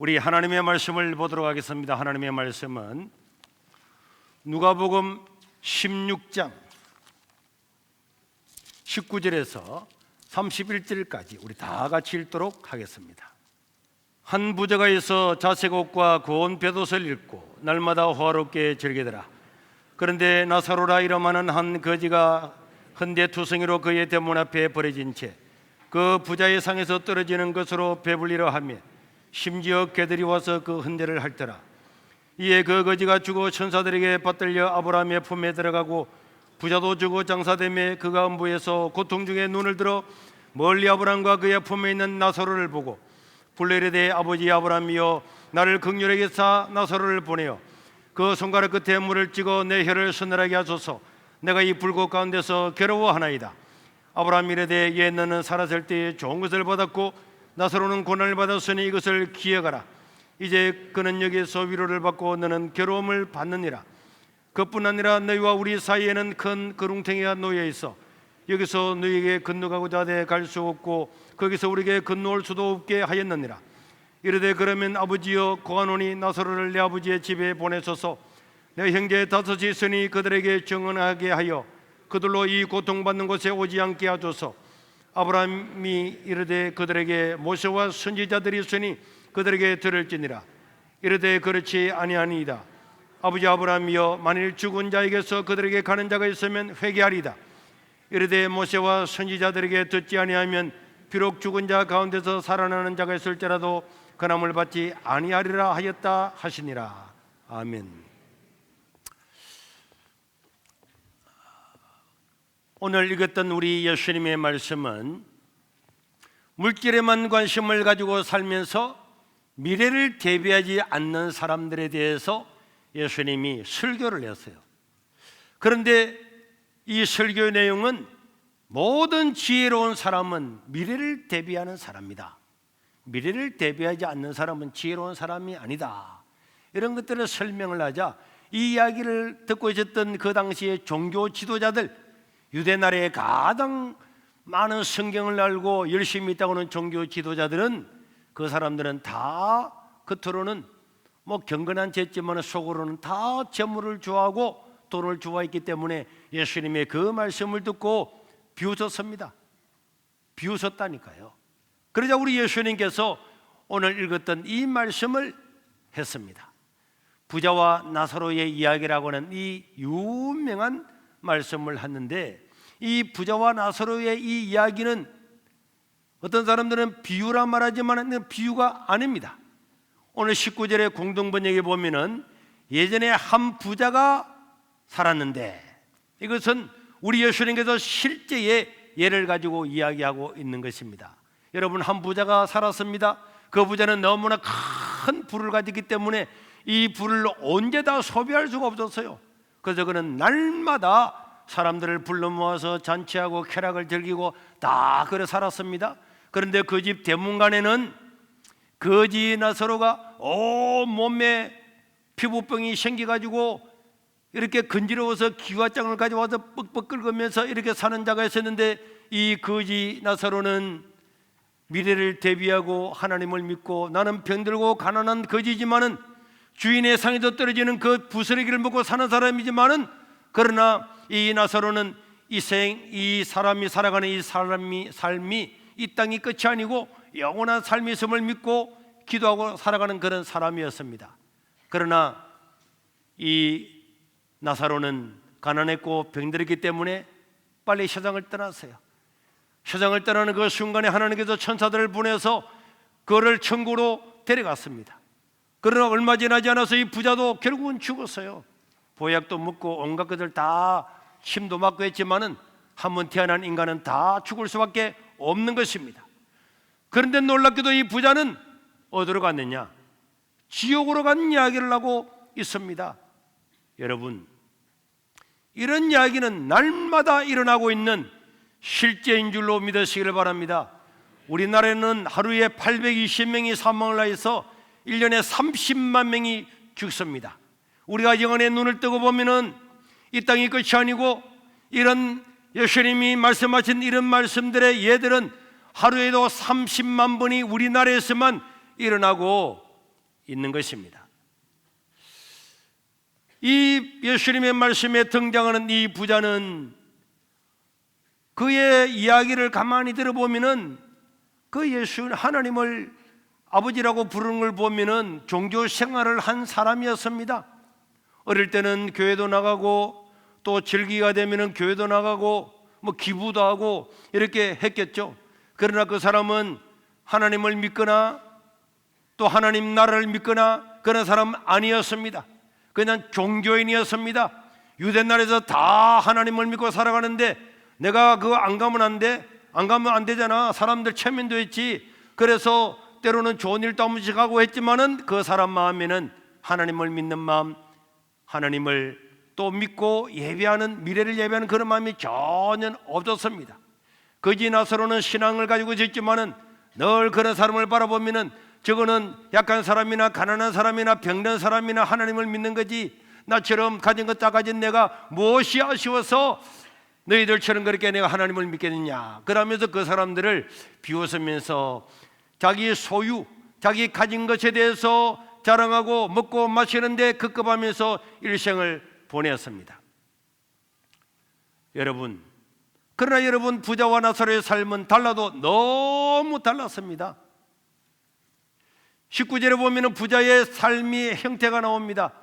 우리 하나님의 말씀을 보도록 하겠습니다. 하나님의 말씀은 누가복음 16장 19절에서 31절까지 우리 다 같이 읽도록 하겠습니다. 한 부자가 있어 자색 옷과 고운 벼옷을 입고 날마다 호화롭게 즐기더라. 그런데 나사로라 이름하는 한 거지가 헌대투성이로 그의 대문 앞에 버려진 채 그 부자의 상에서 떨어지는 것으로 배불리려 하며 심지어 개들이 와서 그 헌대를 핥더라. 이에 그 거지가 죽어 천사들에게 받들려 아브라함의 품에 들어가고 부자도 죽어 장사되매 그가 음부에서 고통 중에 눈을 들어 멀리 아브라함과 그의 품에 있는 나사로를 보고 불러 이르되 아버지 아브라함이여 나를 긍휼히 여기사 나사로를 보내어 그 손가락 끝에 물을 찍어 내 혀를 서늘하게 하소서. 내가 이 불꽃 가운데서 괴로워하나이다. 아브라함이 이르되 예 너는 살았을 때에 좋은 것을 받았고 나사로는 고난을 받았으니 이것을 기억하라. 이제 그는 여기서 위로를 받고 너는 괴로움을 받느니라. 그뿐 아니라 너희와 우리 사이에는 큰 그룽탱이가 놓여 있어 여기서 너희에게 건너가고자 하되 갈 수 없고 거기서 우리에게 건너올 수도 없게 하였느니라. 이르되 그러면 아버지여 고아노니 나사로를 내 아버지의 집에 보내소서. 내 형제 다섯이 있으니 그들에게 정언하게 하여 그들로 이 고통받는 곳에 오지 않게 하소서. 아브라함이 이르되 그들에게 모세와 선지자들이 있으니 그들에게 들을지니라. 이르되 그렇지 아니하니이다. 아버지 아브라함이여 만일 죽은 자에게서 그들에게 가는 자가 있으면 회개하리이다. 이르되 모세와 선지자들에게 듣지 아니하면 비록 죽은 자 가운데서 살아나는 자가 있을지라도 그남을 받지 아니하리라 하였다 하시니라. 아멘. 오늘 읽었던 우리 예수님의 말씀은 물질에만 관심을 가지고 살면서 미래를 대비하지 않는 사람들에 대해서 예수님이 설교를 했어요. 그런데 이 설교의 내용은 모든 지혜로운 사람은 미래를 대비하는 사람이다. 미래를 대비하지 않는 사람은 지혜로운 사람이 아니다. 이런 것들을 설명을 하자 이 이야기를 듣고 있었던 그 당시의 종교 지도자들, 유대 나라에 가장 많은 성경을 알고 열심히 있다고 하는 종교 지도자들은 그 사람들은 다 겉으로는 경건한 죄지만 속으로는 다 재물을 좋아하고 돈을 좋아했기 때문에 예수님의 그 말씀을 듣고 비웃었습니다. 비웃었다니까요. 그러자 우리 예수님께서 오늘 읽었던 이 말씀을 했습니다. 부자와 나사로의 이야기라고 하는 이 유명한 말씀을 하는데, 이 부자와 나사로의 이 이야기는 어떤 사람들은 비유라 말하지만 비유가 아닙니다. 오늘 19절의 공동번역에 보면은 예전에 한 부자가 살았는데, 이것은 우리 예수님께서 실제의 예를 가지고 이야기하고 있는 것입니다. 여러분, 한 부자가 살았습니다. 그 부자는 너무나 큰 부를 가졌기 때문에 이 부를 언제 다 소비할 수가 없었어요. 그래서 그는 날마다 사람들을 불러 모아서 잔치하고 쾌락을 즐기고 다 그래 살았습니다. 그런데 그 집 대문간에는 거지 나사로가 온몸에 피부병이 생겨가지고 이렇게 건지러워서 기와장을 가져와서 뻑뻑 긁으면서 이렇게 사는 자가 있었는데, 이 거지 나사로는 미래를 대비하고 하나님을 믿고 나는 병들고 가난한 거지지만은 주인의 상에서 떨어지는 그 부스러기를 먹고 사는 사람이지만은, 그러나 이 나사로는 이 사람이 살아가는 이 삶이 이 땅이 끝이 아니고 영원한 삶이 있음을 믿고 기도하고 살아가는 그런 사람이었습니다. 그러나 이 나사로는 가난했고 병들었기 때문에 빨리 세상을 떠났어요. 세상을 떠나는 그 순간에 하나님께서 천사들을 보내서 그를 천국으로 데려갔습니다. 그러나 얼마 지나지 않아서 이 부자도 결국은 죽었어요. 보약도 먹고 온갖 것들 다 침도 맞고 했지만은 한번 태어난 인간은 다 죽을 수밖에 없는 것입니다. 그런데 놀랍게도 이 부자는 어디로 갔느냐? 지옥으로 간 이야기를 하고 있습니다. 여러분, 이런 이야기는 날마다 일어나고 있는 실제인 줄로 믿으시기를 바랍니다. 우리나라에는 하루에 820명이 사망을 하여서 1년에 30만 명이 죽습니다. 우리가 영혼의 눈을 뜨고 보면은 이 땅이 끝이 아니고 이런 예수님이 말씀하신 이런 말씀들의 예들은 하루에도 30만 번이 우리나라에서만 일어나고 있는 것입니다. 이 예수님의 말씀에 등장하는 이 부자는 그의 이야기를 가만히 들어보면은 그 예수 하나님을 아버지라고 부르는 걸 보면은 종교 생활을 한 사람이었습니다. 어릴 때는 교회도 나가고 또 절기가 되면은 교회도 나가고 뭐 기부도 하고 이렇게 했겠죠. 그러나 그 사람은 하나님을 믿거나 또 하나님 나라를 믿거나 그런 사람 아니었습니다. 그냥 종교인이었습니다. 유대 나라에서 다 하나님을 믿고 살아가는데 내가 그거 안 가면 안 돼? 안 가면 안 되잖아. 사람들 체면도 했지. 그래서 때로는 좋은 일도 한 번씩 하고 했지만은 그 사람 마음에는 하나님을 믿는 마음, 하나님을 또 믿고 예배하는, 미래를 예배하는 그런 마음이 전혀 없었습니다. 거지 나사로는 신앙을 가지고 있었지만은 늘 그런 사람을 바라보면은 저거는 약한 사람이나 가난한 사람이나 병든 사람이나 하나님을 믿는 거지, 나처럼 가진 것 다 가진 내가 무엇이 아쉬워서 너희들처럼 그렇게 내가 하나님을 믿겠느냐. 그러면서 그 사람들을 비웃으면서 자기 소유, 자기 가진 것에 대해서 자랑하고 먹고 마시는데 급급하면서 일생을 보냈습니다. 여러분, 그러나 여러분, 부자와 나사로의 삶은 달라도 너무 달랐습니다. 19절에 보면 부자의 삶의 형태가 나옵니다.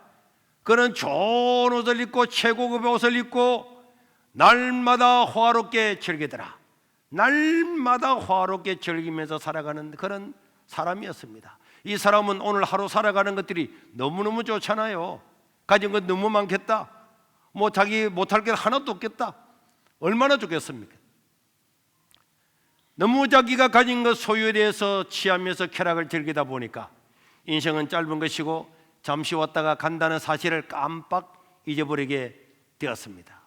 그는 좋은 옷을 입고 최고급의 옷을 입고 날마다 화롭게 즐기더라. 날마다 화롭게 즐기면서 살아가는 그런 사람이었습니다. 이 사람은 오늘 하루 살아가는 것들이 너무너무 좋잖아요. 가진 것 너무 많겠다. 뭐 자기 못할 게 하나도 없겠다. 얼마나 좋겠습니까? 너무 자기가 가진 것 소유에 대해서 취하면서 쾌락을 즐기다 보니까 인생은 짧은 것이고 잠시 왔다가 간다는 사실을 깜빡 잊어버리게 되었습니다.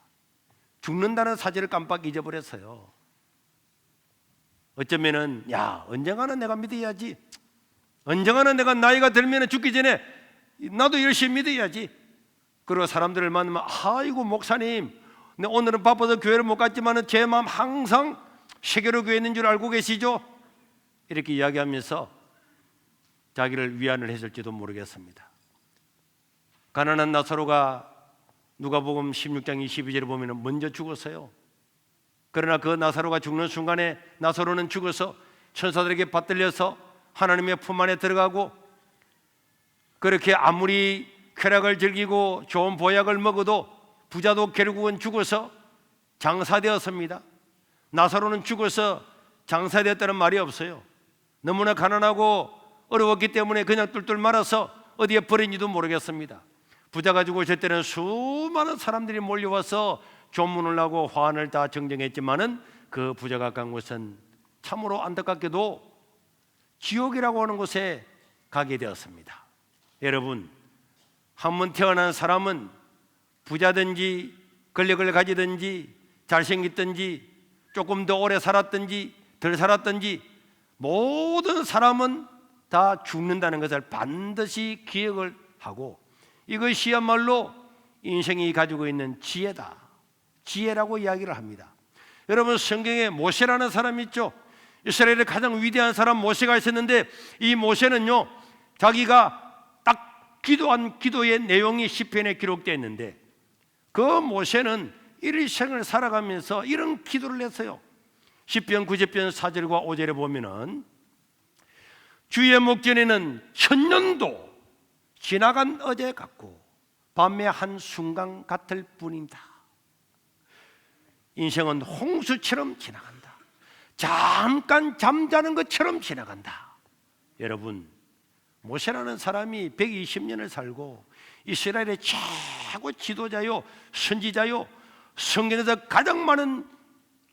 죽는다는 사실을 깜빡 잊어버렸어요. 어쩌면은 언젠가는 내가 믿어야지, 언젠가는 내가 나이가 들면 죽기 전에 나도 열심히 믿어야지. 그리고 사람들을 만나면 아이고 목사님, 오늘은 바빠서 교회를 못 갔지만 제 마음 항상 세계로 교회에 있는 줄 알고 계시죠? 이렇게 이야기하면서 자기를 위안을 해줄지도 모르겠습니다. 가난한 나사로가 누가복음 16장 22절에 보면 먼저 죽었어요. 그러나 그 나사로가 죽는 순간에 나사로는 죽어서 천사들에게 받들려서 하나님의 품 안에 들어가고, 그렇게 아무리 쾌락을 즐기고 좋은 보약을 먹어도 부자도 결국은 죽어서 장사되었습니다. 나사로는 죽어서 장사되었다는 말이 없어요. 너무나 가난하고 어려웠기 때문에 그냥 뚫뚫 말아서 어디에 버린지도 모르겠습니다. 부자가 죽으실 때는 수많은 사람들이 몰려와서 조문을 하고 화환을 다 정정했지만은 그 부자가 간 곳은 참으로 안타깝게도 지옥이라고 하는 곳에 가게 되었습니다. 여러분, 한 번 태어난 사람은 부자든지 권력을 가지든지 잘생겼든지 조금 더 오래 살았든지 덜 살았든지 모든 사람은 다 죽는다는 것을 반드시 기억을 하고, 이것이야말로 인생이 가지고 있는 지혜다, 지혜라고 이야기를 합니다. 여러분, 성경에 모세라는 사람이 있죠. 이스라엘의 가장 위대한 사람 모세가 있었는데 이 모세는요, 자기가 딱 기도한 기도의 내용이 시편에 기록되어 있는데 그 모세는 일생을 살아가면서 이런 기도를 했어요. 시편 90편 4절과 5절에 보면은 주의 목전에는 천년도 지나간 어제 같고 밤의 한순간 같을 뿐이다. 인생은 홍수처럼 지나간다. 잠깐 잠자는 것처럼 지나간다. 여러분, 모세라는 사람이 120년을 살고 이스라엘의 최고 지도자요, 선지자요, 성경에서 가장 많은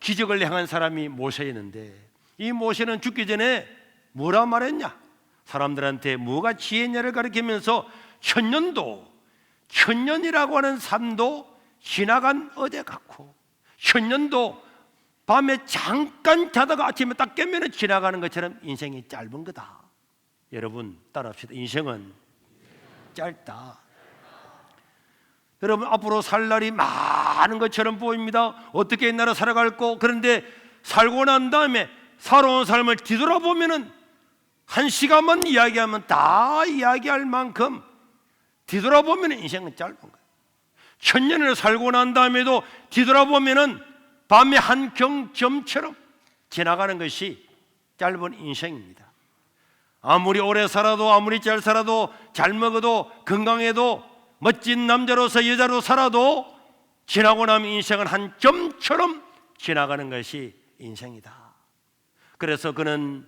기적을 행한 사람이 모세였는데 이 모세는 죽기 전에 뭐라 말했냐? 사람들한테 뭐가 지혜냐를 가리키면서 천년이라고 하는 삶도 지나간 어제 같고, 천년도 밤에 잠깐 자다가 아침에 딱 깨면 지나가는 것처럼 인생이 짧은 거다. 여러분, 따라합시다. 인생은 짧다. 여러분, 앞으로 살 날이 많은 것처럼 보입니다. 어떻게 옛날에 살아갈고, 그런데 살고 난 다음에 살아온 삶을 뒤돌아보면은 한 시간만 이야기하면 다 이야기할 만큼 뒤돌아보면 인생은 짧은 거예요. 1000년을 살고 난 다음에도 뒤돌아보면 밤의 한 경점처럼 지나가는 것이 짧은 인생입니다. 아무리 오래 살아도, 아무리 잘 살아도, 잘 먹어도, 건강해도, 멋진 남자로서 여자로 살아도 지나고 나면 인생은 한 점처럼 지나가는 것이 인생이다. 그래서 그는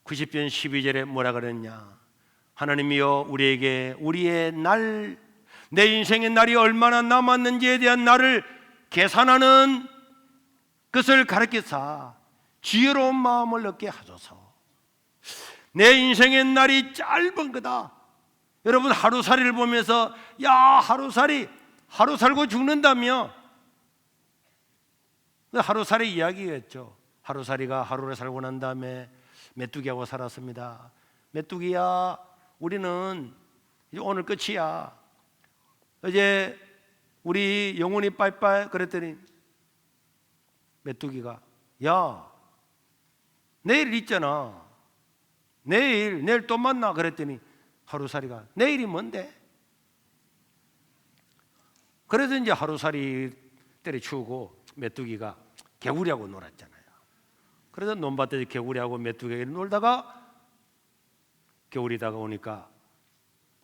90편 12절에 뭐라 그랬냐? 하나님이여 우리에게 우리의 날, 내 인생의 날이 얼마나 남았는지에 대한 날을 계산하는 것을 가르치사 지혜로운 마음을 얻게 하소서. 내 인생의 날이 짧은 거다. 여러분 하루살이를 보면서 야 하루살이, 하루 살고 죽는다며, 하루살이 이야기겠죠. 하루살이가 하루를 살고 난 다음에 메뚜기하고 살았습니다. 메뚜기야 우리는 이제 오늘 끝이야. 이제 우리 영혼이 빠이빠이. 그랬더니 메뚜기가 야 내일 있잖아. 내일 또 만나. 그랬더니 하루살이가 내일이 뭔데? 그래서 이제 하루살이 때려치우고 메뚜기가 개구리하고 놀았잖아요. 그래서 논밭에서 개구리하고 메뚜기가 놀다가 겨울이 다가오니까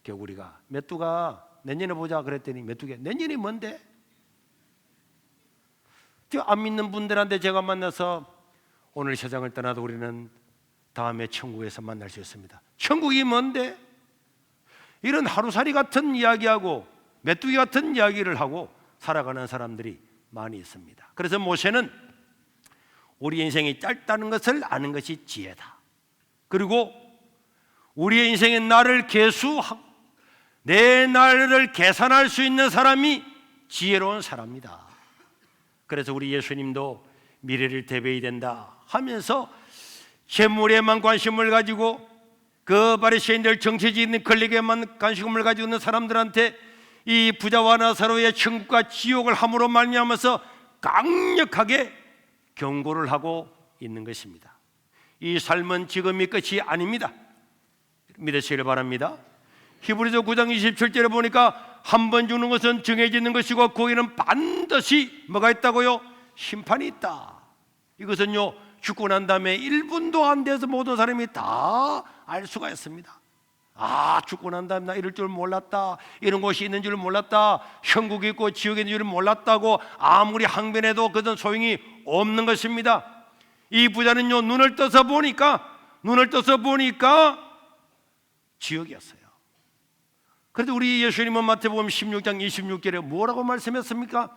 개구리가 메뚜가 내년에 보자. 그랬더니 메뚜기가 내년이 뭔데? 안 믿는 분들한테 제가 만나서 오늘 세상을 떠나도 우리는 다음에 천국에서 만날 수 있습니다. 천국이 뭔데? 이런 하루살이 같은 이야기하고 메뚜기 같은 이야기를 하고 살아가는 사람들이 많이 있습니다. 그래서 모세는 우리 인생이 짧다는 것을 아는 것이 지혜다. 그리고 우리의 인생의 날을 계수하고 내 날을 계산할 수 있는 사람이 지혜로운 사람이다. 그래서 우리 예수님도 미래를 대비해야 된다 하면서 재물에만 관심을 가지고 그 바리새인들 정치적인 권력에만 관심을 가지고 있는 사람들한테 이 부자와 나사로의 천국과 지옥을 함으로 말미암아서 강력하게 경고를 하고 있는 것입니다. 이 삶은 지금이 끝이 아닙니다. 믿으시길 바랍니다. 히브리서 9장 27절에 보니까 한 번 죽는 것은 정해지는 것이고 거기는 반드시 뭐가 있다고요? 심판이 있다. 이것은요 죽고 난 다음에 1분도 안 돼서 모든 사람이 다 알 수가 있습니다. 아 죽고 난 다음에 나 이럴 줄 몰랐다, 이런 곳이 있는 줄 몰랐다, 천국이 있고 지옥이 있는 줄 몰랐다고 아무리 항변해도 그것은 소용이 없는 것입니다. 이 부자는요 눈을 떠서 보니까 지옥이었어요. 그런데 우리 예수님은 마태복음 16장 26절에 뭐라고 말씀했습니까?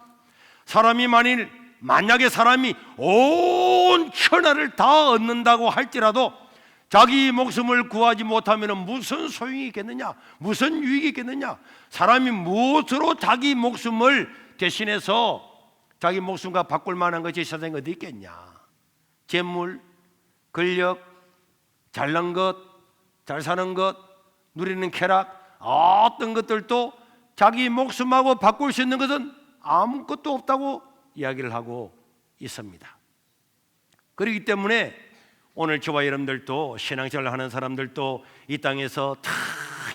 만약에 사람이 온 천하를 다 얻는다고 할지라도 자기 목숨을 구하지 못하면 무슨 소용이 있겠느냐, 무슨 유익이 있겠느냐. 사람이 무엇으로 자기 목숨을 대신해서 자기 목숨과 바꿀 만한 것이 세상에 어디 있겠냐. 재물, 권력, 잘난 것, 잘 사는 것, 누리는 쾌락, 어떤 것들도 자기 목숨하고 바꿀 수 있는 것은 아무것도 없다고 이야기를 하고 있습니다. 그렇기 때문에 오늘 저와 여러분들도 신앙생활을 하는 사람들도 이 땅에서 다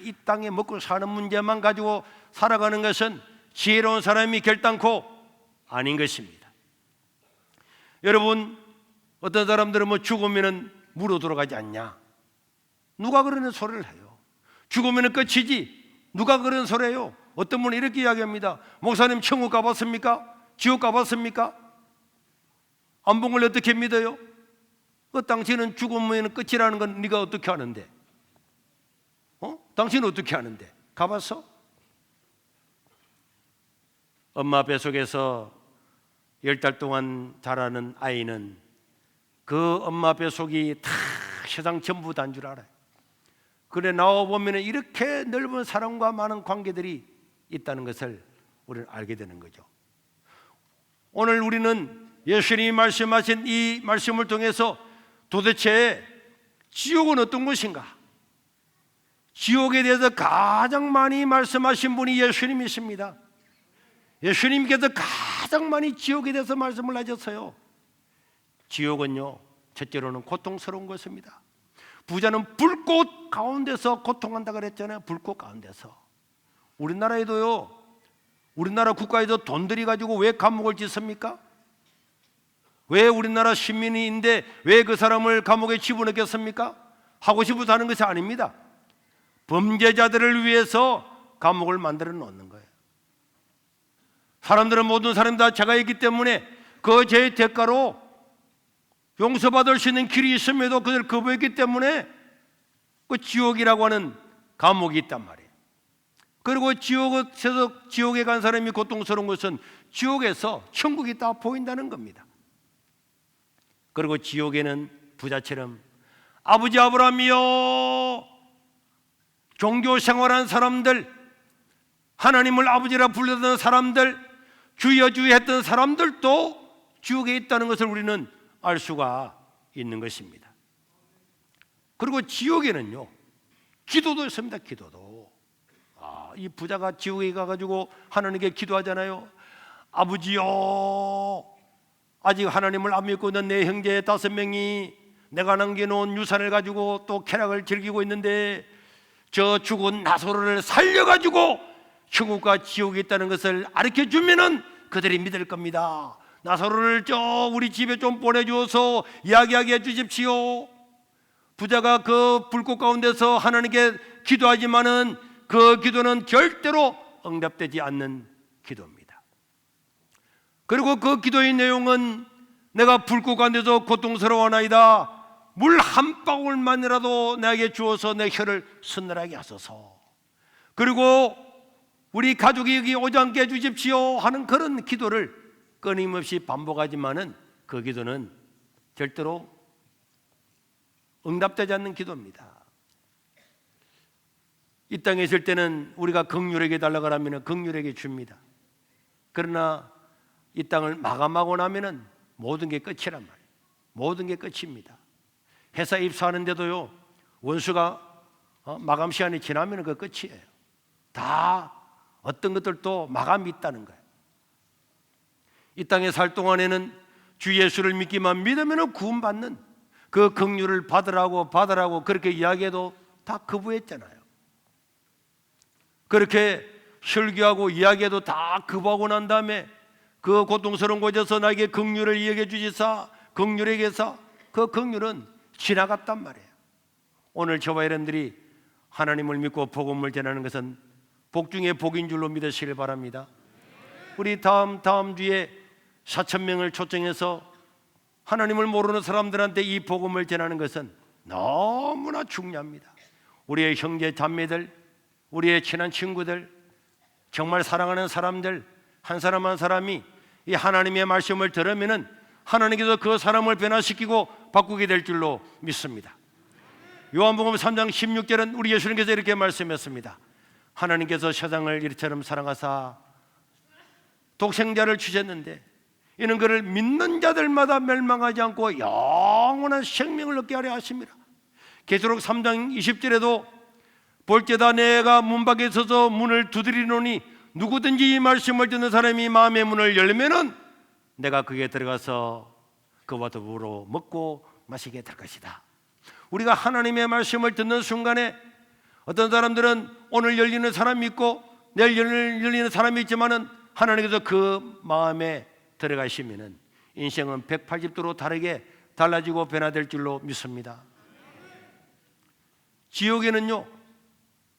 이 땅에 먹고 사는 문제만 가지고 살아가는 것은 지혜로운 사람이 결단코 아닌 것입니다. 여러분 어떤 사람들은 뭐 죽으면 무로 들어가지 않냐, 누가 그러는 소리를 해요. 죽으면 끝이지 누가 그런 소리예요. 어떤 분은 이렇게 이야기합니다. 목사님 천국 가봤습니까? 지옥 가봤습니까? 안 본 걸 어떻게 믿어요? 당신은 죽으면 끝이라는 건 네가 어떻게 아는데? 당신은 어떻게 아는데? 가봤어? 엄마 뱃속에서 10달 동안 자라는 아이는 그 엄마 뱃속이 다 세상 전부 다인 줄 알아요. 그래 나와보면 이렇게 넓은 사람과 많은 관계들이 있다는 것을 우리는 알게 되는 거죠. 오늘 우리는 예수님이 말씀하신 이 말씀을 통해서 도대체 지옥은 어떤 곳인가? 지옥에 대해서 가장 많이 말씀하신 분이 예수님이십니다. 예수님께서 가장 많이 지옥에 대해서 말씀을 하셨어요. 지옥은요 첫째로는 고통스러운 것입니다. 부자는 불꽃 가운데서 고통한다 그랬잖아요. 불꽃 가운데서. 우리나라에도요, 우리나라 국가에도 돈 들이 가지고 왜 감옥을 짓습니까? 왜 우리나라 시민인데 왜 그 사람을 감옥에 집어넣겠습니까? 하고 싶어서 하는 것이 아닙니다. 범죄자들을 위해서 감옥을 만들어 놓는 거예요. 사람들은, 모든 사람이 다 죄가 있기 때문에 그 죄의 대가로 용서받을 수 있는 길이 있음에도 그들을 거부했기 때문에 그 지옥이라고 하는 감옥이 있단 말이에요. 그리고 지옥에 간 사람이 고통스러운 것은 지옥에서 천국이 다 보인다는 겁니다. 그리고 지옥에는 부자처럼 아버지 아브라함이여, 종교 생활한 사람들, 하나님을 아버지라 불렀던 사람들, 주여 주여 했던 사람들도 지옥에 있다는 것을 우리는 알 수가 있는 것입니다. 그리고 지옥에는요, 기도도 있습니다. 기도도. 이 부자가 지옥에 가가지고 하나님께 기도하잖아요. 아버지요, 아직 하나님을 안 믿고 있는 내 형제 5명이 내가 남겨놓은 유산을 가지고 또 쾌락을 즐기고 있는데 저 죽은 나사로를 살려가지고 천국과 지옥에 있다는 것을 가르쳐주면은 그들이 믿을 겁니다. 나사로를 우리 집에 좀 보내주어서 이야기하게 해주십시오. 부자가 그 불꽃 가운데서 하나님께 기도하지만은 그 기도는 절대로 응답되지 않는 기도입니다. 그리고 그 기도의 내용은 내가 불꽃 가운데서 고통스러워하나이다, 물 한 방울만이라도 내게 주어서 내 혀를 서늘하게 하소서. 그리고 우리 가족이 여기 오지 않게 해주십시오 하는 그런 기도를 끊임없이 반복하지만은 그 기도는 절대로 응답되지 않는 기도입니다. 이 땅에 있을 때는 우리가 긍휼에게 달라고 하면 긍휼에게 줍니다. 그러나 이 땅을 마감하고 나면은 모든 게 끝이란 말이에요. 모든 게 끝입니다. 회사 입사하는데도요, 원수가 마감 시간이 지나면 그 끝이에요. 다 어떤 것들도 마감이 있다는 거예요. 이 땅에 살 동안에는 주 예수를 믿기만 믿으면 구원받는 그 긍휼을 받으라고 그렇게 이야기해도 다 거부했잖아요. 그렇게 설교하고 이야기해도 다 거부하고 난 다음에 그 고통스러운 곳에서 나에게 긍휼을 이야기해 주시사 긍휼에게서 그 긍휼은 지나갔단 말이에요. 오늘 저와 여러분들이 하나님을 믿고 복음을 전하는 것은 복 중에 복인 줄로 믿으시길 바랍니다. 우리 다음 주에 4,000명을 초청해서 하나님을 모르는 사람들한테 이 복음을 전하는 것은 너무나 중요합니다. 우리의 형제 자매들, 우리의 친한 친구들, 정말 사랑하는 사람들 한 사람 한 사람이 이 하나님의 말씀을 들으면은 하나님께서 그 사람을 변화시키고 바꾸게 될 줄로 믿습니다. 요한복음 3장 16절은 우리 예수님께서 이렇게 말씀했습니다. 하나님께서 세상을 이처럼 사랑하사 독생자를 주셨는데 이는 그를 믿는 자들마다 멸망하지 않고 영원한 생명을 얻게 하려 하십니다. 계시록 3장 20절에도 볼때다 내가 문 밖에 서서 문을 두드리노니 누구든지 이 말씀을 듣는 사람이 마음의 문을 열면은 내가 그게 들어가서 그와 더불어 먹고 마시게 될 것이다. 우리가 하나님의 말씀을 듣는 순간에 어떤 사람들은 오늘 열리는 사람이 있고 내일 열리는 사람이 있지만은 하나님께서 그 마음에 들어가시면은 인생은 180도로 다르게 달라지고 변화될 줄로 믿습니다. 지옥에는요,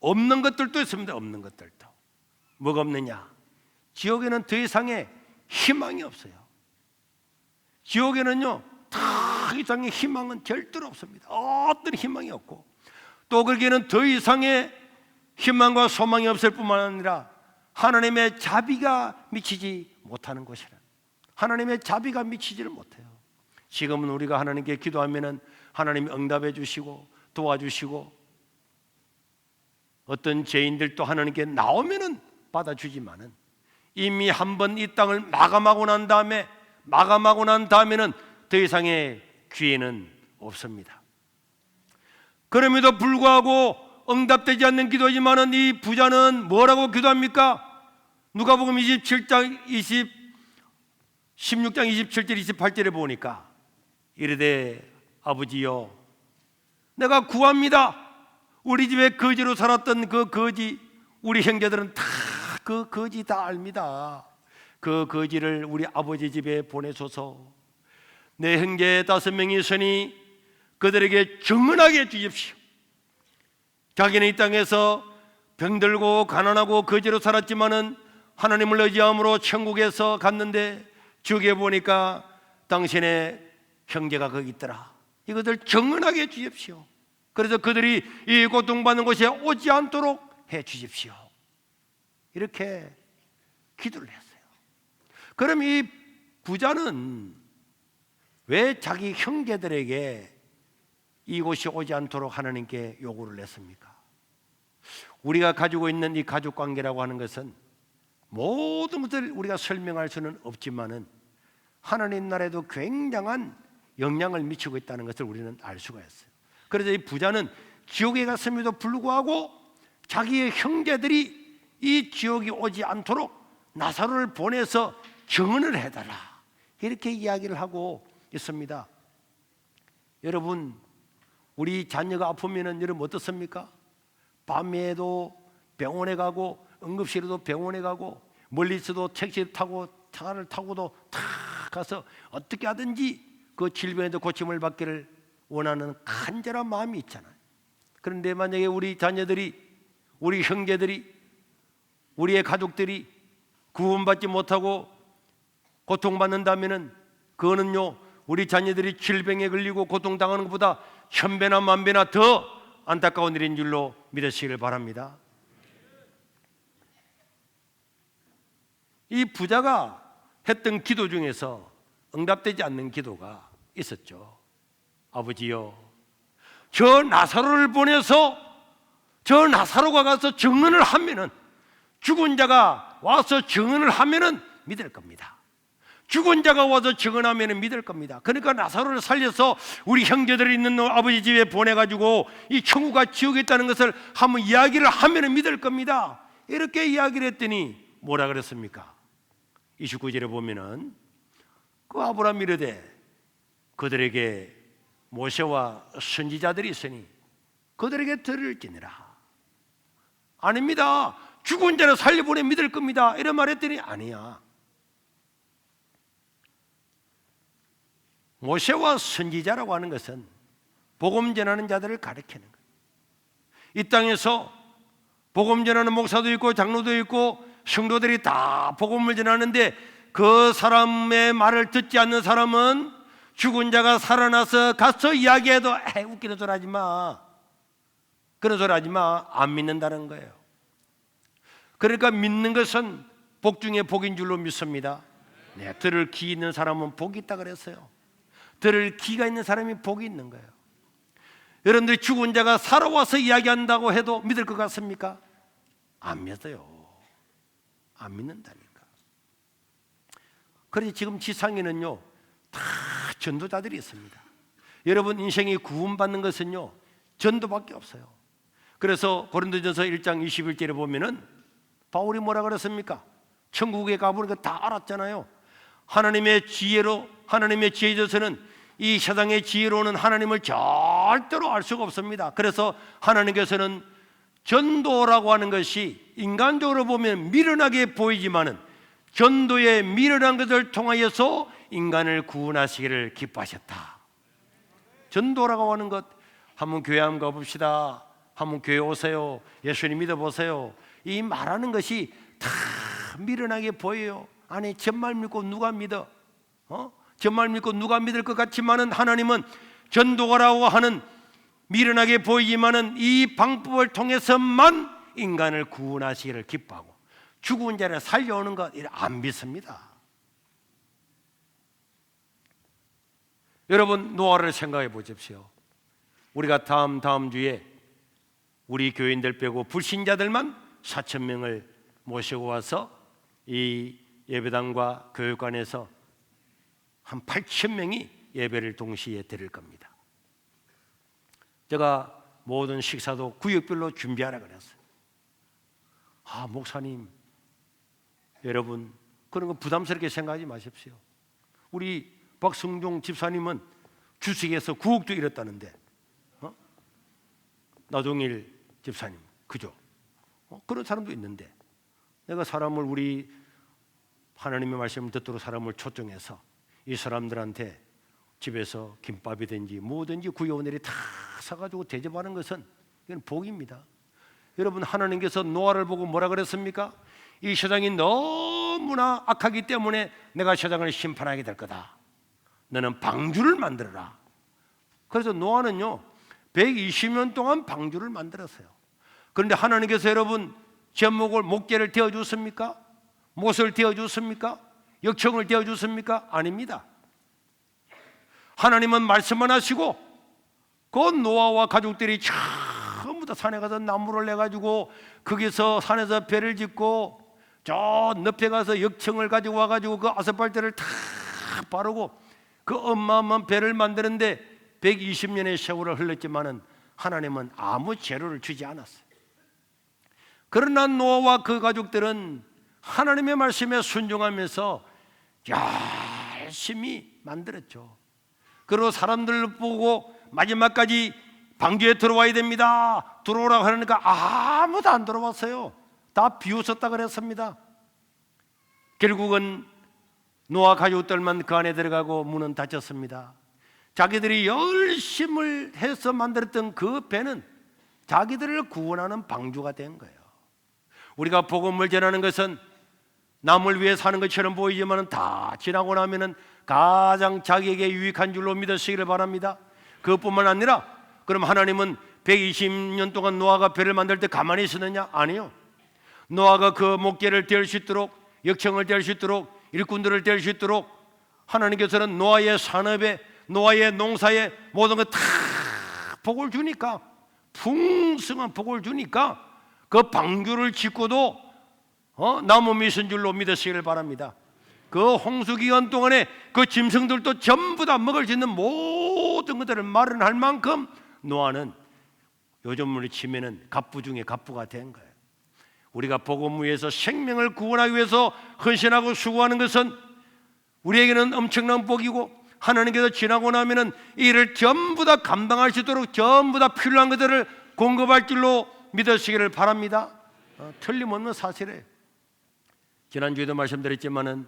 없는 것들도 있습니다. 없는 것들도. 뭐가 없느냐? 지옥에는 더 이상의 희망이 없어요. 지옥에는요, 더 이상의 희망은 절대로 없습니다. 어떤 희망이 없고, 또 거기에는 더 이상의 희망과 소망이 없을 뿐만 아니라 하나님의 자비가 미치지 못하는 곳이라. 하나님의 자비가 미치지를 못해요. 지금은 우리가 하나님께 기도하면은 하나님이 응답해 주시고 도와주시고 어떤 죄인들도 하나님께 나오면은 받아주지만은 이미 한번 이 땅을 마감하고 난 다음에는 더 이상의 기회는 없습니다. 그럼에도 불구하고 응답되지 않는 기도지만은 이 부자는 뭐라고 기도합니까? 누가복음 16장 27절 28절에 보니까 이르되 아버지여 내가 구합니다. 우리 집에 거지로 살았던 그 거지, 우리 형제들은 다 그 거지 다 압니다. 그 거지를 우리 아버지 집에 보내소서. 내 형제 5명이 있으니 그들에게 정은하게 주십시오. 자기는 이 땅에서 병들고 가난하고 거지로 살았지만은 하나님을 의지함으로 천국에서 갔는데 주에 보니까 당신의 형제가 거기 있더라. 이것을 정은하게 주십시오. 그래서 그들이 이 고통받는 곳에 오지 않도록 해 주십시오. 이렇게 기도를 했어요. 그럼 이 부자는 왜 자기 형제들에게 이곳이 오지 않도록 하나님께 요구를 했습니까? 우리가 가지고 있는 이 가족관계라고 하는 것은 모든 것을 우리가 설명할 수는 없지만은 하나님 나라에도 굉장한 영향을 미치고 있다는 것을 우리는 알 수가 있어요. 그래서 이 부자는 지옥에 갔음에도 불구하고 자기의 형제들이 이 지옥이 오지 않도록 나사로를 보내서 정언을 해달라, 이렇게 이야기를 하고 있습니다. 여러분, 우리 자녀가 아프면은 여러분 어떻습니까? 밤에도 병원에 가고 응급실에도 병원에 가고 멀리서도 택시를 타고 차를 타고도 탁 가서 어떻게 하든지 그 질병에도 고침을 받기를 원하는 간절한 마음이 있잖아요. 그런데 만약에 우리 자녀들이, 우리 형제들이, 우리의 가족들이 구원받지 못하고 고통받는다면은 그거는요, 우리 자녀들이 질병에 걸리고 고통당하는 것보다 천배나 만배나 더 안타까운 일인 줄로 믿으시길 바랍니다. 이 부자가 했던 기도 중에서 응답되지 않는 기도가 있었죠. 아버지요, 저 나사로를 보내서 저 나사로가 가서 증언을 하면은, 죽은 자가 와서 증언을 하면은 믿을 겁니다. 죽은 자가 와서 증언하면은 믿을 겁니다. 그러니까 나사로를 살려서 우리 형제들이 있는 아버지 집에 보내가지고 이 천국과 지옥이 있다는 것을 한번 이야기를 하면은 믿을 겁니다. 이렇게 이야기를 했더니 뭐라 그랬습니까? 29절에 보면은 그 아브라함이 이르되 그들에게 모세와 선지자들이 있으니 그들에게 들을지니라. 아닙니다. 죽은 자를 살려보내 믿을 겁니다. 이런 말 했더니 아니야. 모세와 선지자라고 하는 것은 복음 전하는 자들을 가리키는 거예요. 이 땅에서 복음 전하는 목사도 있고 장로도 있고 성도들이 다 복음을 전하는데 그 사람의 말을 듣지 않는 사람은 죽은 자가 살아나서 가서 이야기해도 웃기는 소리 하지 마, 그런 소리 하지 마, 안 믿는다는 거예요. 그러니까 믿는 것은 복 중에 복인 줄로 믿습니다. 네, 들을 귀 있는 사람은 복이 있다 그랬어요. 들을 귀가 있는 사람이 복이 있는 거예요. 여러분들이 죽은 자가 살아와서 이야기한다고 해도 믿을 것 같습니까? 안 믿어요. 안 믿는다니까. 그래서 지금 지상에는요 다 전도자들이 있습니다. 여러분 인생이 구원받는 것은요 전도밖에 없어요. 그래서 고린도전서 1장 21절에 보면은 바울이 뭐라 그랬습니까? 천국에 가보니까 다 알았잖아요. 하나님의 지혜로, 하나님의 지혜에 있어서는 이 세상의 지혜로는 하나님을 절대로 알 수가 없습니다. 그래서 하나님께서는 전도라고 하는 것이 인간적으로 보면 미련하게 보이지만은 전도의 미련한 것을 통하여서 인간을 구원하시기를 기뻐하셨다. 전도라고 하는 것, 한번 교회 한번 가봅시다, 한번 교회 오세요, 예수님 믿어보세요, 이 말하는 것이 다 미련하게 보여요. 아니 정말 믿고 누가 믿어? 정말 믿고 누가 믿을 것 같지만은 하나님은 전도가라고 하는 미련하게 보이지만은 이 방법을 통해서만 인간을 구원하시기를 기뻐하고 죽은 자를 살려오는 것 안 믿습니다. 여러분 노아를 생각해 보십시오. 우리가 다음 주에 우리 교인들 빼고 불신자들만 4,000명을 모시고 와서 이 예배당과 교육관에서 한 8,000명이 예배를 동시에 드릴 겁니다. 제가 모든 식사도 구역별로 준비하라 그랬어요. 목사님, 여러분 그런 거 부담스럽게 생각하지 마십시오. 우리 박성종 집사님은 주식에서 9억도 잃었다는데 나종일 집사님, 그죠? 그런 사람도 있는데, 내가 사람을, 우리 하나님의 말씀을 듣도록 사람을 초청해서 이 사람들한테 집에서 김밥이든지 뭐든지 구여원들이 다 사가지고 대접하는 것은 이건 복입니다. 여러분, 하나님께서 노아를 보고 뭐라 그랬습니까? 이 세상이 너무나 악하기 때문에 내가 세상을 심판하게 될 거다. 너는 방주를 만들어라. 그래서 노아는요 120년 동안 방주를 만들었어요. 그런데 하나님께서 여러분 제목을 목재를 떼어줬습니까? 못을 떼어줬습니까? 역청을 떼어줬습니까? 아닙니다. 하나님은 말씀만 하시고 그 노아와 가족들이 전부 다 산에 가서 나무를 내가지고 거기서 산에서 배를 짓고 저 늪에 가서 역청을 가지고 와가지고 그 아스팔트를 다 바르고 그 어마어마한 배를 만드는데 120년의 세월을 흘렀지만은 하나님은 아무 재료를 주지 않았어요. 그러나 노아와 그 가족들은 하나님의 말씀에 순종하면서 열심히 만들었죠. 그리고 사람들 보고 마지막까지 방주에 들어와야 됩니다, 들어오라고 하니까 아무도 안 들어왔어요. 다 비웃었다 그랬습니다. 결국은 노아 가족들만 그 안에 들어가고 문은 닫혔습니다. 자기들이 열심을 해서 만들었던 그 배는 자기들을 구원하는 방주가 된 거예요. 우리가 복음을 전하는 것은 남을 위해 사는 것처럼 보이지만 다 지나고 나면은 가장 자기에게 유익한 줄로 믿으시기를 바랍니다. 그것뿐만 아니라 그럼 하나님은 120년 동안 노아가 배를 만들 때 가만히 있었느냐? 아니요. 노아가 그 목재를 뗄 수 있도록, 역청을 뗄 수 있도록, 일꾼들을 뗄 수 있도록 하나님께서는 노아의 산업에, 노아의 농사에 모든 것 다 복을 주니까, 풍성한 복을 주니까 그 방주를 짓고도 나무 미신 줄로 믿으시기를 바랍니다. 그 홍수 기간 동안에 그 짐승들도 전부 다 먹을 수 있는 모든 것들을 마련할 만큼 노아는 요즘으로 치면은 갑부 중에 갑부가 된 거예요. 우리가 복음 위해서 생명을 구원하기 위해서 헌신하고 수고하는 것은 우리에게는 엄청난 복이고, 하나님께서 지나고 나면은 이를 전부 다 감당할 수 있도록 전부 다 필요한 것들을 공급할 줄로 믿으시기를 바랍니다. 틀림없는 사실이에요. 지난주에도 말씀드렸지만은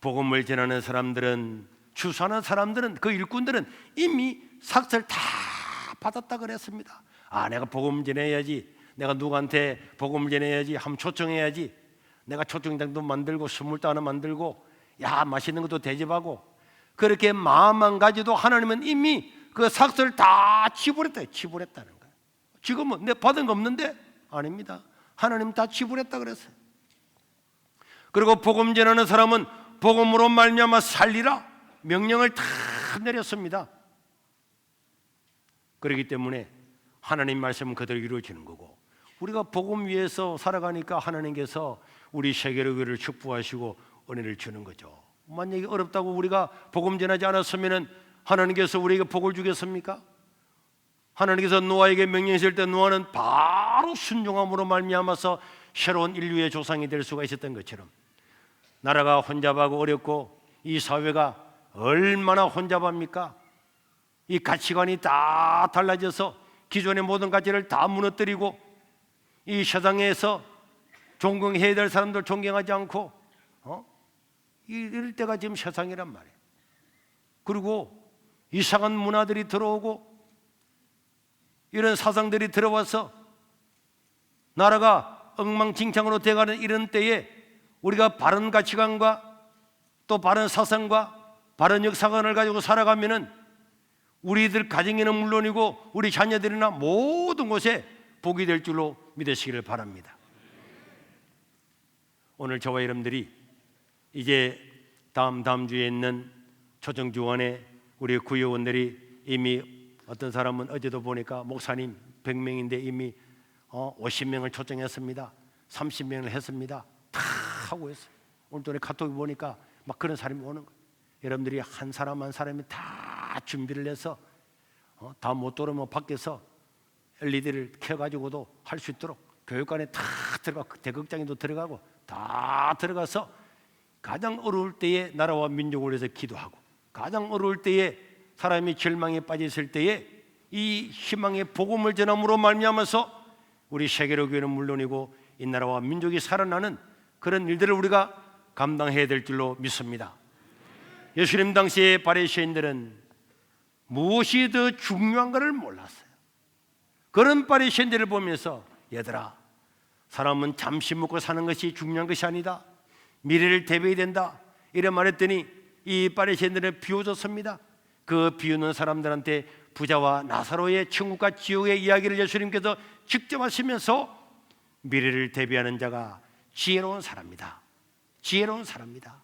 복음을 전하는 사람들은, 추수하는 사람들은, 그 일꾼들은 이미 삭을 다 받았다 그랬습니다. 내가 복음 전해야지, 내가 누구한테 복음을 전해야지, 한번 초청해야지, 내가 초청장도 만들고 선물도 하나 만들고 맛있는 것도 대접하고, 그렇게 마음만 가지도 하나님은 이미 그 삭을 다 지불했다는 거예요. 지금은 내 받은 거 없는데? 아닙니다. 하나님 다 지불했다 그랬어요. 그리고 복음 전하는 사람은 복음으로 말미암아 살리라 명령을 다 내렸습니다. 그렇기 때문에 하나님 말씀은 그대로 이루어지는 거고, 우리가 복음 위에서 살아가니까 하나님께서 우리 세계를 축복하시고 은혜를 주는 거죠. 만약에 어렵다고 우리가 복음 전하지 않았으면 하나님께서 우리에게 복을 주겠습니까? 하나님께서 노아에게 명령했을 때 노아는 바로 순종함으로 말미암아서 새로운 인류의 조상이 될 수가 있었던 것처럼, 나라가 혼잡하고 어렵고 이 사회가 얼마나 혼잡합니까? 이 가치관이 다 달라져서 기존의 모든 가치를 다 무너뜨리고 이 세상에서 존경해야 될 사람들 존경하지 않고 이럴 때가 지금 세상이란 말이에요. 그리고 이상한 문화들이 들어오고 이런 사상들이 들어와서 나라가 엉망진창으로 돼가는 이런 때에 우리가 바른 가치관과 또 바른 사상과 바른 역사관을 가지고 살아가면은 우리들 가정에는 물론이고 우리 자녀들이나 모든 곳에 복이 될 줄로 믿으시기를 바랍니다. 오늘 저와 여러분들이 이제 다음 주에 있는 초정주원에 우리 구의원들이 이미, 어떤 사람은 어제도 보니까 목사님 100명인데 이미 50명을 초청했습니다. 30명을 했습니다. 다 하고 있어요. 오늘 또 카톡에 보니까 막 그런 사람이 오는 거예요. 여러분들이 한 사람 한 사람이 다 준비를 해서 다 못 들어오면 밖에서 LED를 켜가지고도 할 수 있도록 교육관에 다 들어가고 대극장에도 들어가고 다 들어가서 가장 어려울 때에 나라와 민족을 위해서 기도하고, 가장 어려울 때에 사람이 절망에 빠져 있을 때에 이 희망의 복음을 전함으로 말미암아서 우리 세계로 교회는 물론이고 이 나라와 민족이 살아나는 그런 일들을 우리가 감당해야 될 줄로 믿습니다. 예수님 당시의 바리새인들은 무엇이 더 중요한가를 몰랐어요. 그런 바리새인들을 보면서 얘들아, 사람은 잠시 먹고 사는 것이 중요한 것이 아니다. 미래를 대비해야 된다. 이래 말했더니 이 바리새인들은 비웃었습니다. 그 비우는 사람들한테 부자와 나사로의 천국과 지옥의 이야기를 예수님께서 직접 하시면서 미래를 대비하는 자가 지혜로운 사람이다. 지혜로운 사람이다.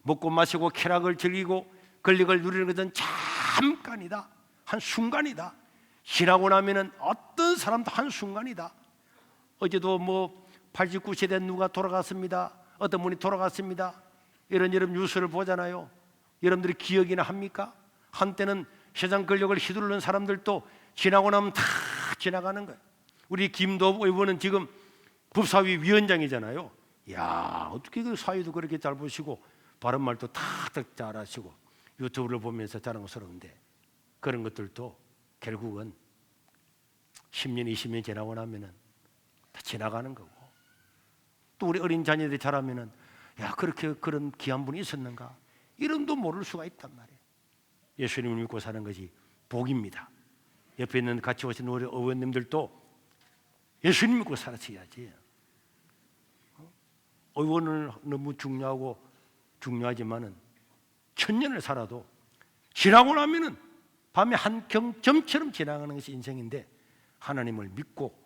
먹고 마시고 쾌락을 즐기고 권력을 누리는 것은 잠깐이다. 한순간이다. 지나고 나면은 어떤 사람도 한순간이다. 어제도 89세 된 누가 돌아갔습니다. 어떤 분이 돌아갔습니다. 이런 뉴스를 보잖아요. 여러분들이 기억이나 합니까? 한때는 세상 권력을 휘두르는 사람들도 지나고 나면 다 지나가는 거예요. 우리 김도읍 의원은 지금 법사위 위원장이잖아요. 야, 어떻게 그 사위도 그렇게 잘 보시고 바른 말도 다 잘하시고 유튜브를 보면서 자랑스러운데, 그런 것들도 결국은 10년, 20년 지나고 나면은 다 지나가는 거고, 또 우리 어린 자녀들이 자라면은 야, 그렇게 그런 귀한 분이 있었는가, 이름도 모를 수가 있단 말이에요. 예수님을 믿고 사는 것이 복입니다. 옆에 있는 같이 오신 우리 의원님들도 예수님 믿고 살아야지. 의원은 너무 중요하지만은 천년을 살아도 지나고 나면은 밤에 한 경점처럼 지나가는 것이 인생인데, 하나님을 믿고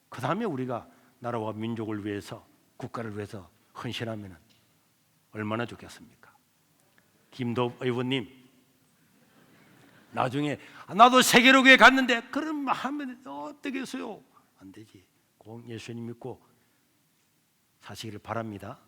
그 다음에 우리가 나라와 민족을 위해서, 국가를 위해서 헌신하면 얼마나 좋겠습니까? 김도읍 의원님, 나중에 나도 세계로 교회 갔는데 그런 말 하면 어떻겠어요? 안 되지. 꼭 예수님 믿고 사시기를 바랍니다.